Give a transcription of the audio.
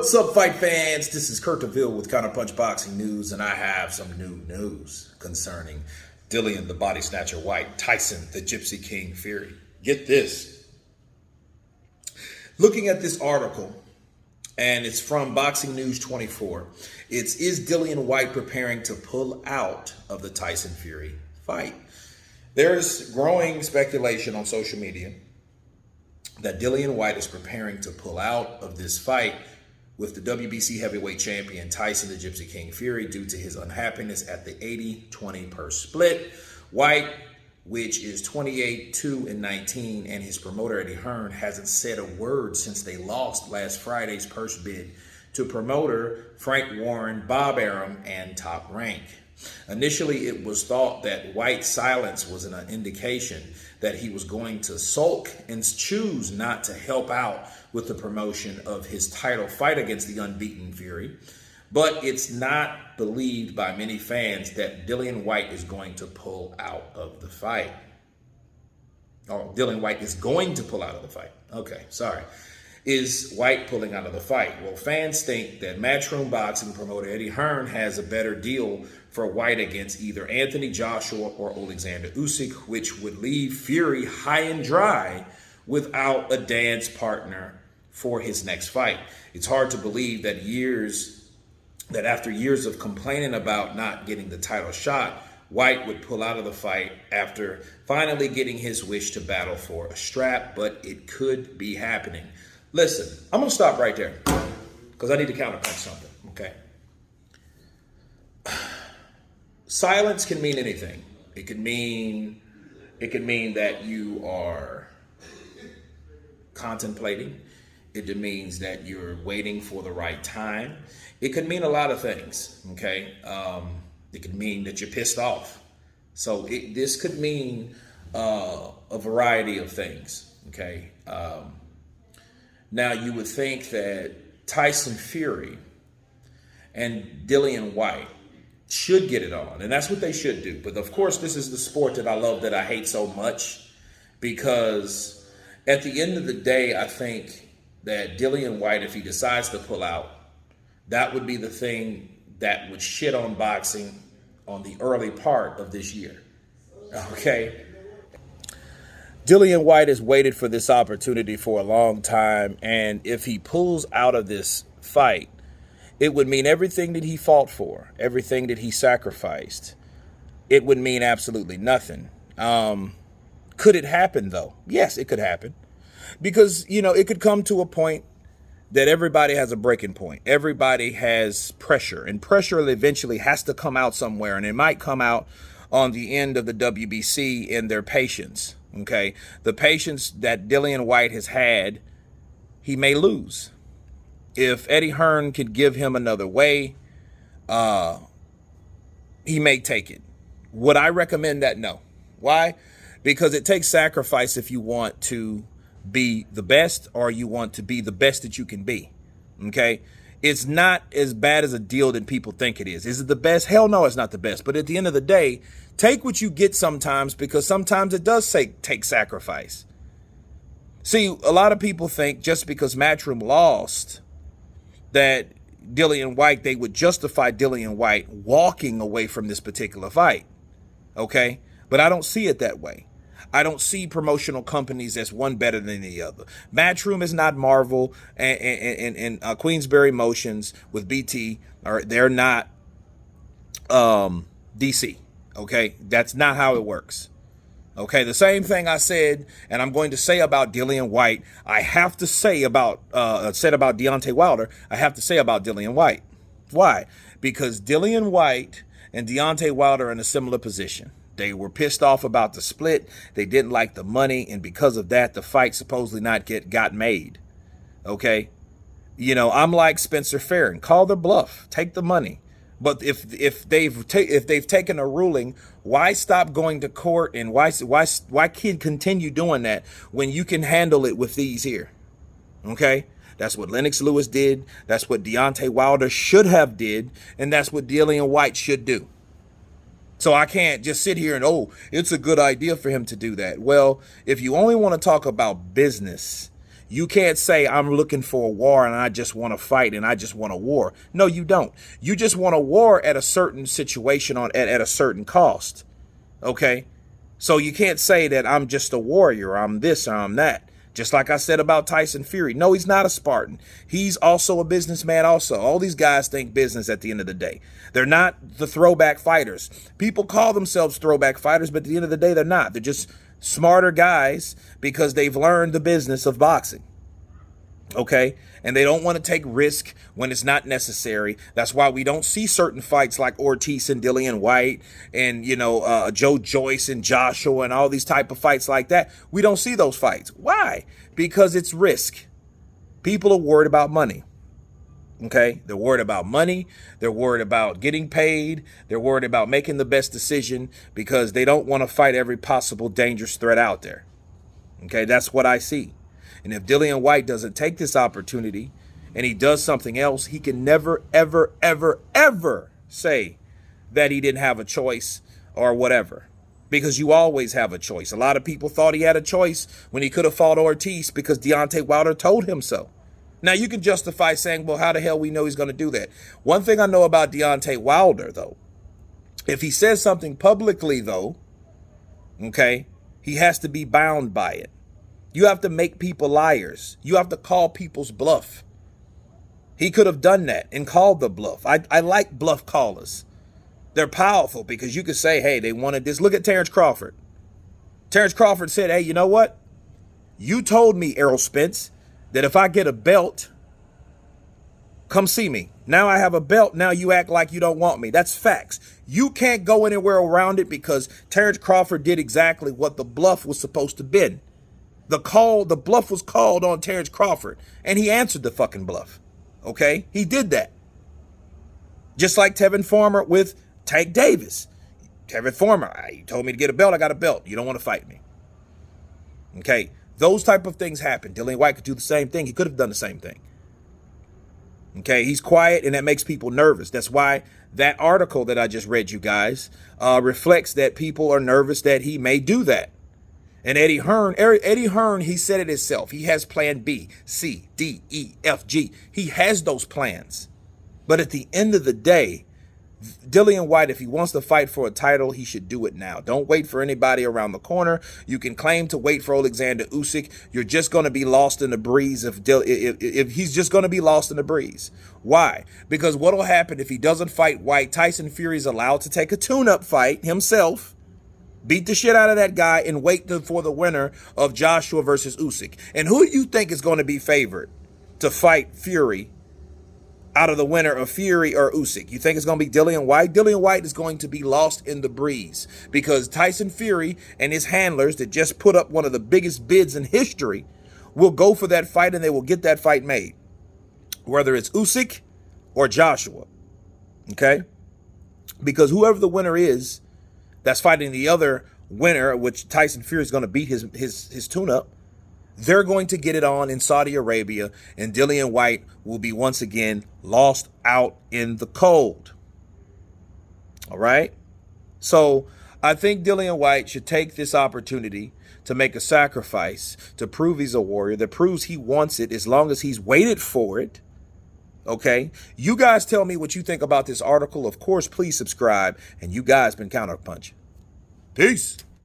What's up, fight fans? This is Kurt DeVille with Counterpunch Boxing News, and I have some new news concerning Dillian, the body snatcher Whyte, Tyson, the Gypsy King Fury. Get this. Looking at this article, and it's from Boxing News 24, is Dillian Whyte preparing to pull out of the Tyson Fury fight? There's growing speculation on social media that Dillian Whyte is preparing to pull out of this fight with the WBC heavyweight champion Tyson the Gypsy King Fury due to his unhappiness at the 80-20 per split. Whyte, which is 28-2-19, and his promoter Eddie Hearn hasn't said a word since they lost last Friday's purse bid to promoter Frank Warren, Bob Arum, and Top Rank. Initially, it was thought that Whyte's silence was an indication that he was going to sulk and choose not to help out with the promotion of his title fight against the unbeaten Fury. But it's not believed by many fans that Dillian Whyte is going to pull out of the fight. Oh, Dillian Whyte is going to pull out of the fight. Okay, sorry. Is Whyte pulling out of the fight? Well, fans think that Matchroom Boxing promoter Eddie Hearn has a better deal for Whyte against either Anthony Joshua or Alexander Usyk, which would leave Fury high and dry without a dance partner for his next fight. It's hard to believe that after years of complaining about not getting the title shot, Whyte would pull out of the fight after finally getting his wish to battle for a strap, but it could be happening. Listen, I'm going to stop right there because I need to counterpunch something, okay? Silence can mean anything. It could mean that you are contemplating. It means that you're waiting for the right time. It could mean a lot of things, okay? It could mean that you're pissed off. So this could mean a variety of things, okay? Now, you would think that Tyson Fury and Dillian Whyte should get it on, and that's what they should do. But of course, this is the sport that I love, that I hate so much, because at the end of the day, I think that Dillian Whyte, if he decides to pull out, that would be the thing that would shit on boxing on the early part of this year, okay? Dillian Whyte has waited for this opportunity for a long time, and if he pulls out of this fight, it would mean everything that he fought for, everything that he sacrificed. It would mean absolutely nothing. Could it happen, though? Yes, it could happen. Because, it could come to a point that everybody has a breaking point. Everybody has pressure, and pressure eventually has to come out somewhere, and it might come out on the end of the WBC in their patience, okay? The patience that Dillian Whyte has had, he may lose. If Eddie Hearn could give him another way, he may take it. Would I recommend that? No. Why? Because it takes sacrifice if you want to be the best, or you want to be the best that you can be, okay? It's not as bad as a deal that people think it is. Is it the best? Hell no, it's not the best. But at the end of the day, take what you get sometimes, because sometimes it does take sacrifice. See, a lot of people think just because Matchroom lost that Dillian Whyte, they would justify Dillian Whyte walking away from this particular fight, okay? But I don't see it that way. I don't see promotional companies as one better than the other. Matchroom is not Marvel, and Queensberry Motions with BT, they're not DC, okay? That's not how it works. Okay, the same thing I said, and I'm going to say about Dillian Whyte, I have to say about, said about Deontay Wilder, I have to say about Dillian Whyte. Why? Because Dillian Whyte and Deontay Wilder are in a similar position. They were pissed off about the split. They didn't like the money, and because of that, the fight supposedly got made. Okay? I'm like Spencer Farron. Call their bluff. Take the money. But if they've taken a ruling, why stop going to court, and why can't continue doing that when you can handle it with these here? Okay? That's what Lennox Lewis did. That's what Deontay Wilder should have did, and that's what Dillian Whyte should do. So I can't just sit here and, it's a good idea for him to do that. Well, if you only want to talk about business, You can't say I'm looking for a war and I just want to fight and I just want a war. No, you don't. You just want a war at a certain situation at a certain cost. Okay? So you can't say that I'm just a warrior, I'm this or I'm that. Just like I said about Tyson Fury. No, he's not a Spartan. He's also a businessman also. All these guys think business at the end of the day. They're not the throwback fighters. People call themselves throwback fighters, but at the end of the day, they're not. They're just smarter guys because they've learned the business of boxing. Okay? And they don't want to take risk when it's not necessary. That's why we don't see certain fights like Ortiz and Dillian Whyte and, Joe Joyce and Joshua and all these type of fights like that. We don't see those fights. Why? Because it's risk. People are worried about money. Okay? They're worried about money. They're worried about getting paid. They're worried about making the best decision because they don't want to fight every possible dangerous threat out there. Okay? That's what I see. And if Dillian Whyte doesn't take this opportunity and he does something else, he can never, ever, ever, ever say that he didn't have a choice or whatever. Because you always have a choice. A lot of people thought he had a choice when he could have fought Ortiz because Deontay Wilder told him so. Now, you can justify saying, well, how the hell we know he's going to do that? One thing I know about Deontay Wilder, though, if he says something publicly, though, okay, he has to be bound by it. You have to make people liars. You have to call people's bluff. He could have done that and called the bluff. I like bluff callers. They're powerful because you could say, hey, they wanted this. Look at Terrence Crawford. Terrence Crawford said, hey, you know what? You told me, Errol Spence, that if I get a belt, come see me. Now I have a belt. Now you act like you don't want me. That's facts. You can't go anywhere around it because Terrence Crawford did exactly what the bluff was supposed to be. The bluff was called on Terrence Crawford, and he answered the fucking bluff. Okay? He did that. Just like Tevin Farmer with Tank Davis. Tevin Farmer, you told me to get a belt, I got a belt. You don't want to fight me. Okay? Those type of things happen. Dillian Whyte could do the same thing. He could have done the same thing. Okay? He's quiet, and that makes people nervous. That's why that article that I just read you guys reflects that people are nervous that he may do that. And Eddie Hearn, he said it himself. He has plan B, C, D, E, F, G. He has those plans. But at the end of the day, Dillian Whyte, if he wants to fight for a title, he should do it now. Don't wait for anybody around the corner. You can claim to wait for Alexander Usyk. You're just going to be lost in the breeze if he's just going to be lost in the breeze. Why? Because what will happen if he doesn't fight Whyte? Tyson Fury is allowed to take a tune-up fight himself. Beat the shit out of that guy and wait for the winner of Joshua versus Usyk. And who do you think is going to be favored to fight Fury out of the winner of Fury or Usyk? You think it's going to be Dillian Whyte? Dillian Whyte is going to be lost in the breeze because Tyson Fury and his handlers that just put up one of the biggest bids in history will go for that fight and they will get that fight made. Whether it's Usyk or Joshua. Okay? Because whoever the winner is, that's fighting the other winner, which Tyson Fury is going to beat his tune-up, they're going to get it on in Saudi Arabia, and Dillian Whyte will be once again lost out in the cold. All right? So I think Dillian Whyte should take this opportunity to make a sacrifice, to prove he's a warrior, that proves he wants it as long as he's waited for it. Okay, you guys tell me what you think about this article. Of course, please subscribe. And you guys been Counterpunch. Peace.